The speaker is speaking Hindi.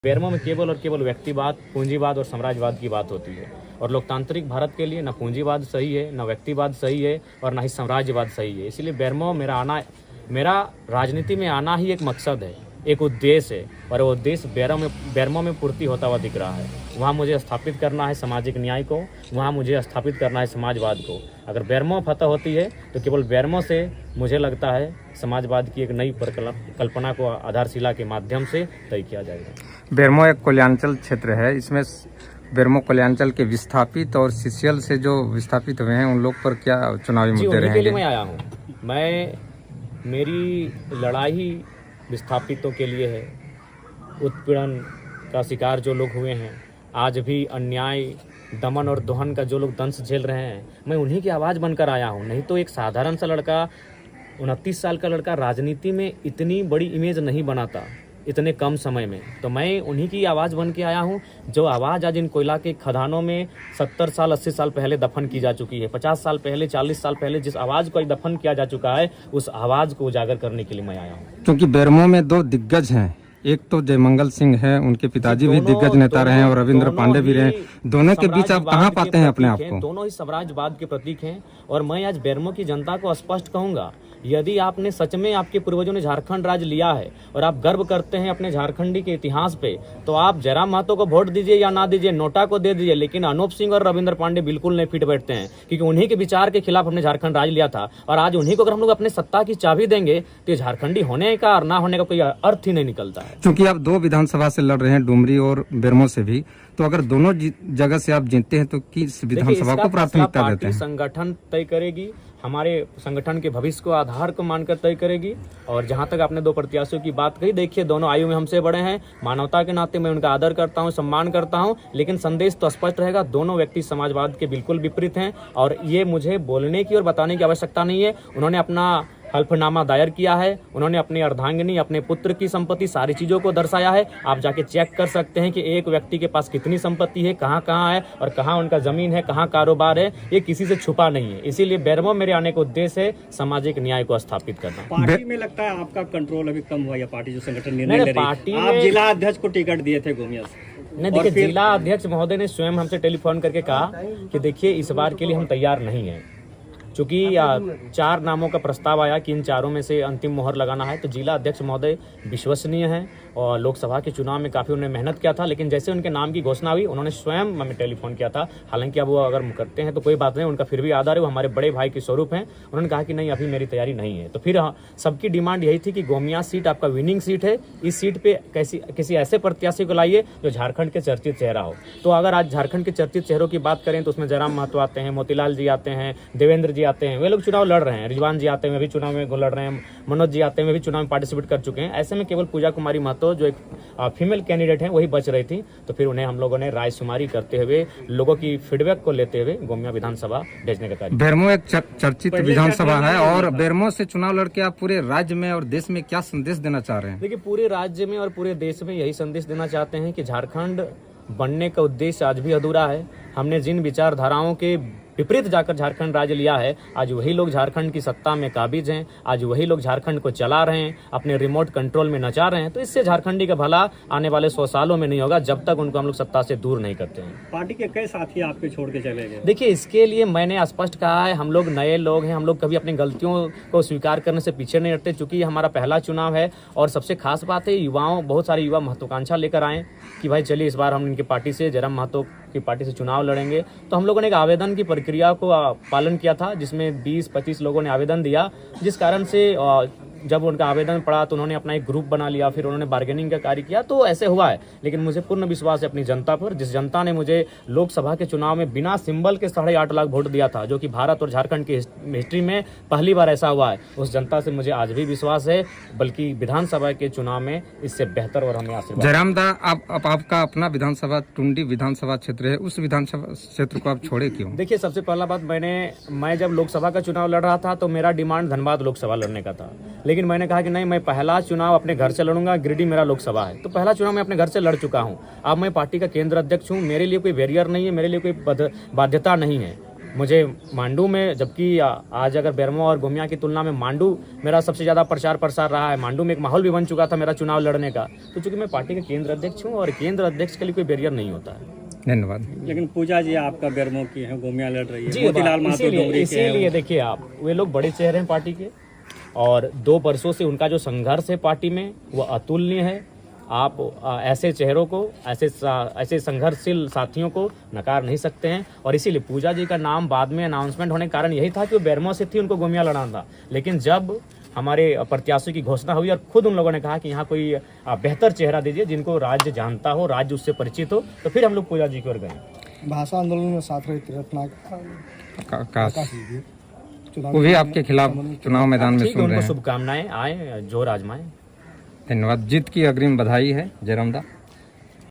बेरमो में केवल और केवल व्यक्तिवाद, पूंजीवाद और साम्राज्यवाद की बात होती है। और लोकतांत्रिक भारत के लिए न पूंजीवाद सही है, न व्यक्तिवाद सही है और न ही साम्राज्यवाद सही है। इसलिए बेरमो मेरा राजनीति में आना ही एक मकसद है, एक उद्देश्य है, और वो उद्देश्य बेरमो में पूर्ति होता हुआ दिख रहा है। वहाँ मुझे स्थापित करना है सामाजिक न्याय को, वहाँ मुझे स्थापित करना है समाजवाद को। अगर बेरमो फतह होती है तो केवल बेरमो से मुझे लगता है समाजवाद की एक नई कल्पना को आधारशिला के माध्यम से तय किया जाएगा। बेरमो एक कोल्याञ्चल क्षेत्र है। इसमें बेरमो कोल्याञ्चल के विस्थापित और सीसीएल से जो विस्थापित हुए हैं उन लोग पर क्या चुनावी मुद्दे रहेंगे? के लिए मैं आया हूँ। मेरी लड़ाई विस्थापितों के लिए है। उत्पीड़न का शिकार जो लोग हुए हैं, आज भी अन्याय, दमन और दोहन का जो लोग दंश झेल रहे हैं, मैं उन्हीं की आवाज़ बनकर आया हूँ। नहीं तो एक साधारण सा लड़का, 29 साल का लड़का राजनीति में इतनी बड़ी इमेज नहीं बनाता इतने कम समय में। तो मैं उन्हीं की आवाज़ बन के आया हूँ, जो आवाज़ आज इन कोयला के खदानों में 70 साल 80 साल पहले दफन की जा चुकी है। 50 साल पहले, 40 साल पहले जिस आवाज़ को दफन किया जा चुका है, उस आवाज़ को उजागर करने के लिए मैं आया हूँ। क्योंकि बेरमो में दो दिग्गज हैं, एक तो जयमंगल सिंह है, उनके पिताजी भी दिग्गज नेता रहे हैं, और रविंद्र पांडे भी रहे। दोनों के बीच आप कहाँ पाते हैं अपने आप को? दोनों ही साम्राज्यवाद के प्रतीक हैं। और मैं आज बेरमो की जनता को स्पष्ट कहूंगा, यदि आपने सच में, आपके पूर्वजों ने झारखंड राज्य लिया है और आप गर्व करते हैं अपने झारखंडी के इतिहास पे, तो आप जयराम महतो को वोट दीजिए या ना दीजिए, नोटा को दे दीजिए, लेकिन अनूप सिंह और रविंद्र पांडे बिल्कुल नहीं फिट बैठते हैं, क्योंकि उन्हीं के विचार के खिलाफ हमने झारखंड राज्य लिया था। और आज उन्हीं को अगर हम लोग अपने सत्ता की चाबी देंगे तो झारखंडी होने का और ना होने का कोई अर्थ ही नहीं निकलता है। क्योंकि आप दो विधानसभा से लड़ रहे हैं, डुमरी और बेरमो से भी, तो अगर दोनों जगह से आप जीतते हैं तो किस विधानसभा को प्राथमिकता देते हैं? संगठन तय करेगी, हमारे संगठन के भविष्य को आधार को मानकर तय करेगी। और जहां तक आपने दो प्रत्याशियों की बात कही, देखिए दोनों आयु में हमसे बड़े हैं, मानवता के नाते मैं उनका आदर करता हूं, सम्मान करता हूं, लेकिन संदेश तो स्पष्ट रहेगा, दोनों व्यक्ति समाजवाद के बिल्कुल विपरीत हैं। और ये मुझे बोलने की और बताने की आवश्यकता नहीं है। उन्होंने अपना हल्फनामा दायर किया है, उन्होंने अपनी अर्धांगिनी, अपने पुत्र की संपत्ति, सारी चीजों को दर्शाया है। आप जाके चेक कर सकते हैं कि एक व्यक्ति के पास कितनी संपत्ति है, कहाँ कहाँ है और कहाँ उनका जमीन है, कहाँ कारोबार है, ये किसी से छुपा नहीं है। इसीलिए बेरमो मेरे आने का उद्देश्य है सामाजिक न्याय को स्थापित करना। पार्टी में लगता है आपका कंट्रोल अभी कम हुआ, या पार्टी जो संगठन निर्णय ले रही है? आप जिला अध्यक्ष को टिकट दिए थे गोमिया से। नहीं, देखिए जिला अध्यक्ष महोदय ने स्वयं हमसे टेलीफोन करके कहा कि देखिए इस बार के लिए हम तैयार नहीं हैं, चूंकि 4 नामों का प्रस्ताव आया कि इन चारों में से अंतिम मोहर लगाना है। तो जिला अध्यक्ष महोदय विश्वसनीय हैं और लोकसभा के चुनाव में काफ़ी उन्होंने मेहनत किया था, लेकिन जैसे उनके नाम की घोषणा हुई उन्होंने स्वयं हमें टेलीफोन किया था। हालांकि अब वो अगर करते हैं तो कोई बात नहीं, उनका फिर भी आदर है, वो हमारे बड़े भाई के स्वरूप हैं। उन्होंने कहा कि नहीं, अभी मेरी तैयारी नहीं है। तो फिर सबकी डिमांड यही थी कि गोमिया सीट आपका विनिंग सीट है, इस सीट पर किसी ऐसे प्रत्याशी को लाइए जो झारखंड के चर्चित चेहरा हो। तो अगर आज झारखंड के चर्चित चेहरों की बात करें तो उसमें जयराम महतो आते हैं, मोतीलाल जी आते हैं, देवेंद्र जी आते हैं, वे लोग चुनाव लड़ रहे हैं। रिजवान जी आते हैं, वे भी चुनाव में लड़ रहे हैं, मनोज जी आते हैं, वे भी चुनाव में पार्टिसिपेट कर चुके हैं। ऐसे में केवल पूजा कुमारी महतो जो एक फीमेल कैंडिडेट हैं वही बच रही थी। तो फिर उन्हें हम लोगों ने रायशुमारी करते हुए, लोगों की फीडबैक को लेते हुए गोमिया विधानसभा भेजने का कार्य। बेरमो एक चर्चित विधानसभा है, और बेरमो से चुनाव लड़के आप पूरे राज्य में और देश में क्या संदेश देना चाह रहे हैं? देखिए, पूरे राज्य में और पूरे देश में यही संदेश देना चाहते हैं कि झारखंड बनने का उद्देश्य आज भी अधूरा है। हमने जिन विचारधाराओं के विपरीत जाकर झारखंड राज्य लिया है, आज वही लोग झारखंड की सत्ता में काबिज हैं, आज वही लोग झारखंड को चला रहे हैं, अपने रिमोट कंट्रोल में नचा रहे हैं। तो इससे झारखंडी का भला आने वाले 100 सालों में नहीं होगा, जब तक उनको हम लोग सत्ता से दूर नहीं करते हैं। पार्टी के कई साथी आपके छोड़ के चले गए। देखिए, इसके लिए मैंने स्पष्ट कहा है, हम लोग नए लोग हैं, हम लोग कभी अपनी गलतियों को स्वीकार करने से पीछे नहीं हटते। चूंकि ये हमारा पहला चुनाव है और सबसे खास बात है, बहुत सारे युवा महत्वाकांक्षा लेकर आए कि भाई चलिए इस बार हम इनकी पार्टी से, जयराम महतो की पार्टी से चुनाव लड़ेंगे। तो हम लोगों ने एक आवेदन की प्रक्रिया को पालन किया था, जिसमें 20-25 लोगों ने आवेदन दिया, जिस कारण से जब उनका आवेदन पड़ा तो उन्होंने अपना एक ग्रुप बना लिया, फिर उन्होंने बार्गेनिंग का कार्य किया। तो ऐसे हुआ है, लेकिन मुझे पूर्ण विश्वास है अपनी जनता पर, जिस जनता ने मुझे लोकसभा के चुनाव में बिना सिंबल के 8.5 लाख वोट दिया था, जो कि भारत और झारखंड की हिस्ट्री में पहली बार ऐसा हुआ है। उस जनता से मुझे आज भी विश्वास है, बल्कि विधानसभा के चुनाव में इससे बेहतर और हमें आशीर्वाद। जयराम दा, आपका अपना विधानसभा टुंडी विधानसभा क्षेत्र है, उस विधानसभा क्षेत्र को आप छोड़े क्यों? देखिए, सबसे पहला बात, मैं जब लोकसभा का चुनाव लड़ रहा था तो मेरा डिमांड धनबाद लोकसभा लड़ने का था, लेकिन मैंने कहा कि नहीं, मैं पहला चुनाव अपने घर से लड़ूंगा, गिरिडीह मेरा लोकसभा है। तो पहला चुनाव मैं अपने घर से लड़ चुका हूं। अब मैं पार्टी का केंद्र अध्यक्ष हूं, मेरे लिए कोई बैरियर नहीं है, मेरे लिए कोई बाध्यता नहीं है। मुझे मांडू में, जबकि आज अगर बेरमो और गोमिया की तुलना में मांडू मेरा सबसे ज़्यादा प्रचार प्रसार रहा है, मांडू में एक माहौल भी बन चुका था मेरा चुनाव लड़ने का, तो चूंकि मैं पार्टी का केंद्र अध्यक्ष हूँ और केंद्र अध्यक्ष के लिए कोई बैरियर नहीं होता है। धन्यवाद। लेकिन पूजा जी आपका बेरमो की है, गोमिया लड़ रही है, जी, मोतीलाल महतो डुमरी के हैं। इसीलिए देखिए आप, वे लोग बड़े चेहरे हैं पार्टी के और 2 वर्षों से उनका जो संघर्ष है पार्टी में वो अतुलनीय है। आप ऐसे चेहरों को, ऐसे संघर्षशील साथियों को नकार नहीं सकते हैं। और इसीलिए पूजा जी का नाम बाद में अनाउंसमेंट होने का कारण यही था कि वो बेरमो से थी, उनको गोमिया लड़ाना था। लेकिन जब हमारे प्रत्याशी की घोषणा हुई और खुद उन लोगों ने कहा कि यहाँ कोई बेहतर चेहरा दीजिए जिनको राज्य जानता हो, राज्य उससे परिचित हो, तो फिर हम लोग पूजा जी की ओर गए। भाषा आंदोलन में साथ रहे आकाश वो भी आपके खिलाफ चुनाव मैदान में ठीक है, सुन रहे उनको हैं। शुभकामनाएं, आए जोर आजमाएं। धन्यवाद। जीत की अग्रिम बधाई है जयराम दा।